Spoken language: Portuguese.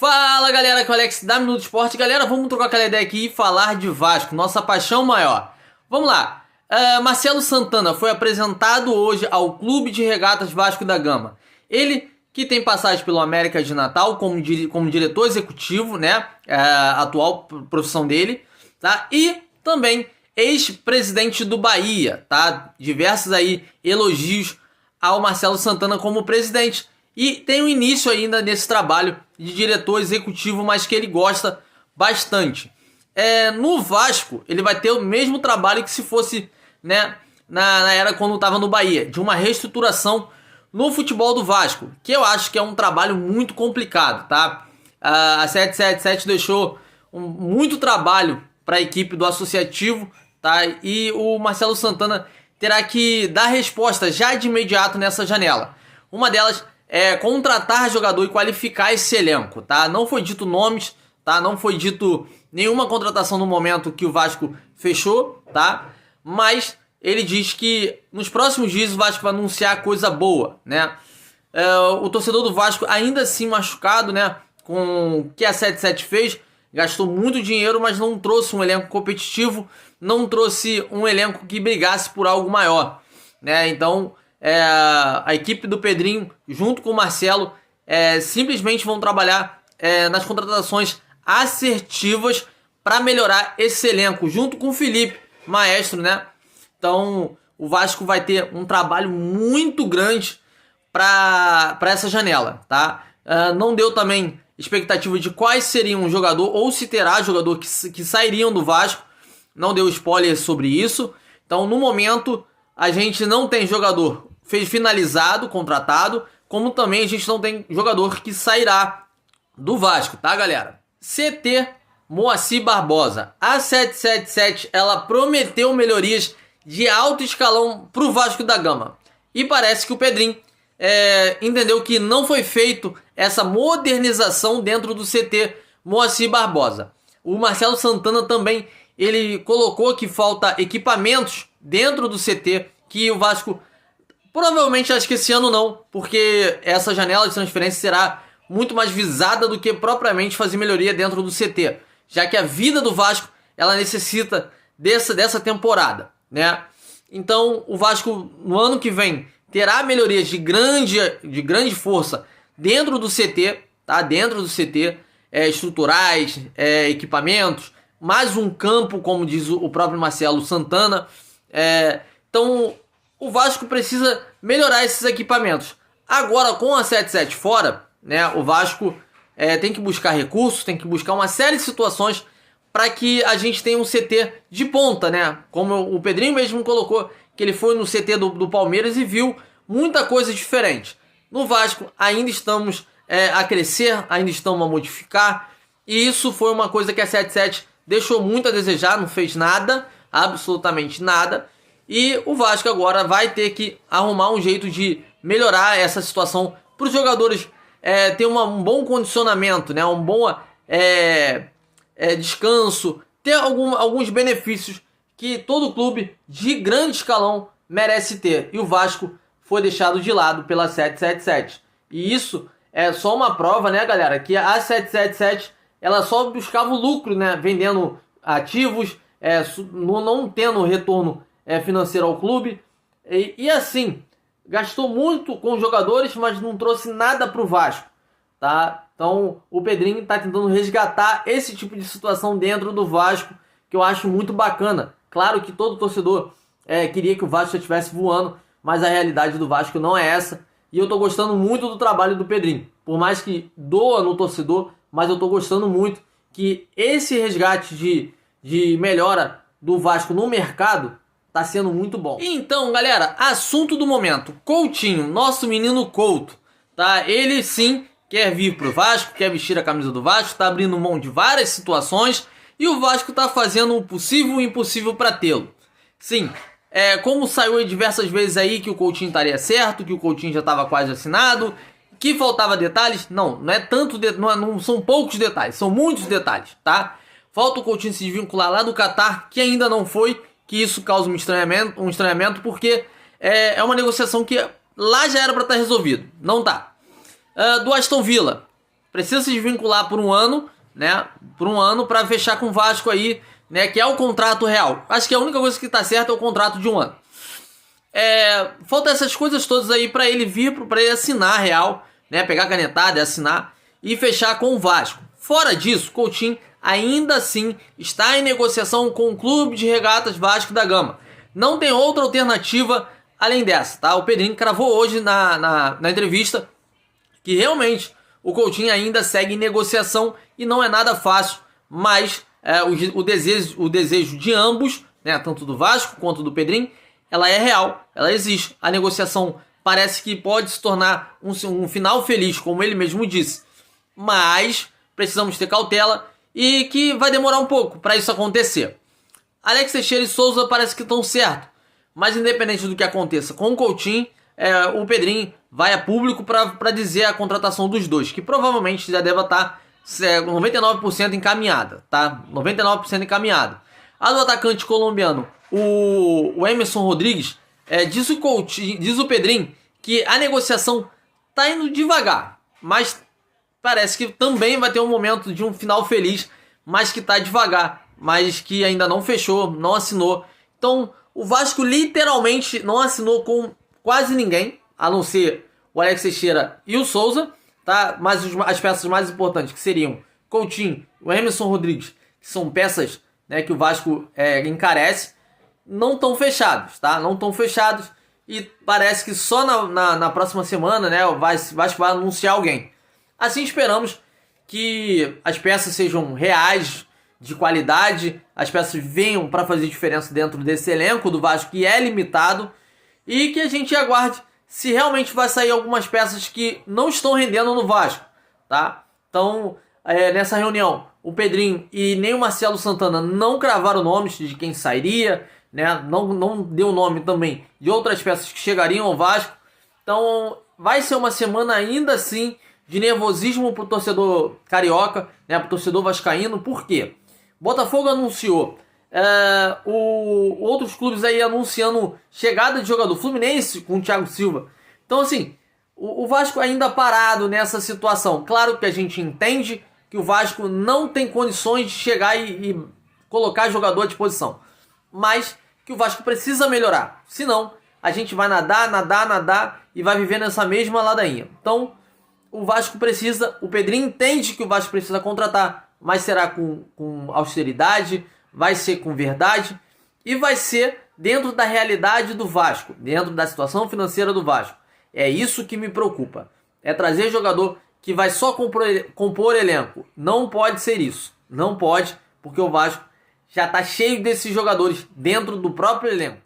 Fala galera, que é o Alex da Minuto Esporte. Galera, vamos trocar aquela ideia aqui e falar de Vasco, nossa paixão maior. Vamos lá, Marcelo Santana foi apresentado hoje ao Clube de Regatas Vasco da Gama. Ele que tem passagem pelo América de Natal como diretor executivo, né, atual profissão dele, tá? E também ex-presidente do Bahia, tá? Diversos aí elogios ao Marcelo Santana como presidente. E tem um início ainda nesse trabalho de diretor executivo, mas que ele gosta bastante. No Vasco, ele vai ter o mesmo trabalho que se fosse, né, na era quando estava no Bahia, de uma reestruturação no futebol do Vasco, que eu acho que é um trabalho muito complicado, tá? A 777 deixou muito trabalho para a equipe do Associativo, tá? E o Marcelo Santana terá que dar resposta já de imediato nessa janela. Uma delas é contratar jogador e qualificar esse elenco, tá? Não foi dito nomes, tá? Não foi dito nenhuma contratação no momento que o Vasco fechou, tá? Mas ele diz que nos próximos dias o Vasco vai anunciar coisa boa, né? O torcedor do Vasco ainda assim machucado, né? Com o que a 77 fez, gastou muito dinheiro, mas não trouxe um elenco competitivo, não trouxe um elenco que brigasse por algo maior, né? Então a equipe do Pedrinho, junto com o Marcelo, simplesmente vão trabalhar nas contratações assertivas para melhorar esse elenco, junto com o Felipe, maestro, né? Então o Vasco vai ter um trabalho muito grande para essa janela, tá? Não deu também expectativa de quais seriam o jogador, ou se terá jogador que sairiam do Vasco, não deu spoiler sobre isso. Então no momento a gente não tem jogador finalizado, contratado, como também a gente não tem jogador que sairá do Vasco, tá galera? CT Moacir Barbosa. A 777 ela prometeu melhorias de alto escalão para o Vasco da Gama. E parece que o Pedrinho entendeu que não foi feito essa modernização dentro do CT Moacir Barbosa. O Marcelo Santana também ele colocou que falta equipamentos dentro do CT, que o Vasco provavelmente acho que esse ano não, porque essa janela de transferência será muito mais visada do que propriamente fazer melhoria dentro do CT, já que a vida do Vasco ela necessita dessa temporada, né? Então o Vasco no ano que vem terá melhorias de grande força dentro do CT, tá? Dentro do CT, estruturais, equipamentos, mais um campo, como diz o próprio Marcelo Santana. Então o Vasco precisa melhorar esses equipamentos. Agora com a 77 fora, né, o Vasco tem que buscar recursos, tem que buscar uma série de situações para que a gente tenha um CT de ponta, né? Como o Pedrinho mesmo colocou, que ele foi no CT do Palmeiras e viu muita coisa diferente. No Vasco ainda estamos a crescer, ainda estamos a modificar, e isso foi uma coisa que a 77 deixou muito a desejar, não fez nada, absolutamente nada. E o Vasco agora vai ter que arrumar um jeito de melhorar essa situação para os jogadores ter um bom condicionamento, né? Um bom descanso, ter alguns benefícios que todo clube de grande escalão merece ter. E o Vasco foi deixado de lado pela 777. E isso é só uma prova, né, galera? Que a 777 ela só buscava o lucro, né? Vendendo ativos, não tendo retorno financeiro ao clube. E assim, gastou muito com os jogadores, mas não trouxe nada para o Vasco, tá? Então o Pedrinho está tentando resgatar esse tipo de situação dentro do Vasco, que eu acho muito bacana. Claro que todo torcedor queria que o Vasco já estivesse voando, mas a realidade do Vasco não é essa. E eu estou gostando muito do trabalho do Pedrinho. Por mais que doa no torcedor, mas eu estou gostando muito que esse resgate de melhora do Vasco no mercado tá sendo muito bom. Então, galera, assunto do momento. Coutinho, nosso menino Couto, tá? Ele sim quer vir pro Vasco, quer vestir a camisa do Vasco, tá abrindo mão de várias situações e o Vasco tá fazendo o possível e o impossível para tê-lo. Sim, como saiu diversas vezes aí que o Coutinho estaria certo, que o Coutinho já estava quase assinado, que faltava detalhes. Não é tanto, não são poucos detalhes, são muitos detalhes, tá? Falta o Coutinho se desvincular lá do Catar, que ainda não foi, que isso causa um estranhamento, porque é uma negociação que lá já era para estar resolvido, não tá. Do Aston Villa, precisa se desvincular por um ano, né? Por um ano para fechar com o Vasco aí, né? Que é o contrato real. Acho que a única coisa que tá certa é o contrato de um ano. Falta essas coisas todas aí para ele vir, para ele assinar real, né? Pegar a canetada e assinar e fechar com o Vasco. Fora disso, Coutinho ainda assim está em negociação com o Clube de Regatas Vasco da Gama. Não tem outra alternativa além dessa, tá? O Pedrinho cravou hoje na entrevista que realmente o Coutinho ainda segue em negociação e não é nada fácil, mas o desejo de ambos, né, tanto do Vasco quanto do Pedrinho, ela é real, ela existe. A negociação parece que pode se tornar um final feliz, como ele mesmo disse, mas precisamos ter cautela e que vai demorar um pouco para isso acontecer. Alex Teixeira e Souza parece que estão certo, mas independente do que aconteça com o Coutinho, o Pedrinho vai a público para dizer a contratação dos dois, que provavelmente já deve estar 99% encaminhada, tá? 99% encaminhada. A do atacante colombiano, o Emerson Rodrigues, diz o Pedrinho que a negociação tá indo devagar, mas parece que também vai ter um momento de um final feliz, mas que tá devagar, mas que ainda não fechou, não assinou. Então, o Vasco literalmente não assinou com quase ninguém, a não ser o Alex Teixeira e o Souza, tá? Mas as peças mais importantes, que seriam Coutinho, o Emerson Rodrigues, que são peças, né, que o Vasco encarece, não estão fechados, tá? Não estão fechados e parece que só na próxima semana, né, o Vasco vai anunciar alguém. Assim esperamos que as peças sejam reais, de qualidade, as peças venham para fazer diferença dentro desse elenco do Vasco, que é limitado, e que a gente aguarde se realmente vai sair algumas peças que não estão rendendo no Vasco, tá? Então, nessa reunião, o Pedrinho e nem o Marcelo Santana não cravaram nomes de quem sairia, né? Não deu nome também de outras peças que chegariam ao Vasco. Então, vai ser uma semana ainda assim de nervosismo pro torcedor carioca, né? Pro torcedor vascaíno. Por quê? Botafogo anunciou, outros clubes aí anunciando chegada de jogador. Fluminense com o Thiago Silva. Então, assim, o Vasco ainda parado nessa situação. Claro que a gente entende que o Vasco não tem condições de chegar e colocar jogador à disposição, mas que o Vasco precisa melhorar. Senão, a gente vai nadar e vai viver nessa mesma ladainha. Então, o Vasco precisa, o Pedrinho entende que o Vasco precisa contratar, mas será com austeridade, vai ser com verdade e vai ser dentro da realidade do Vasco, dentro da situação financeira do Vasco. É isso que me preocupa. É trazer jogador que vai só compor elenco. Não pode ser isso. Não pode, porque o Vasco já está cheio desses jogadores dentro do próprio elenco.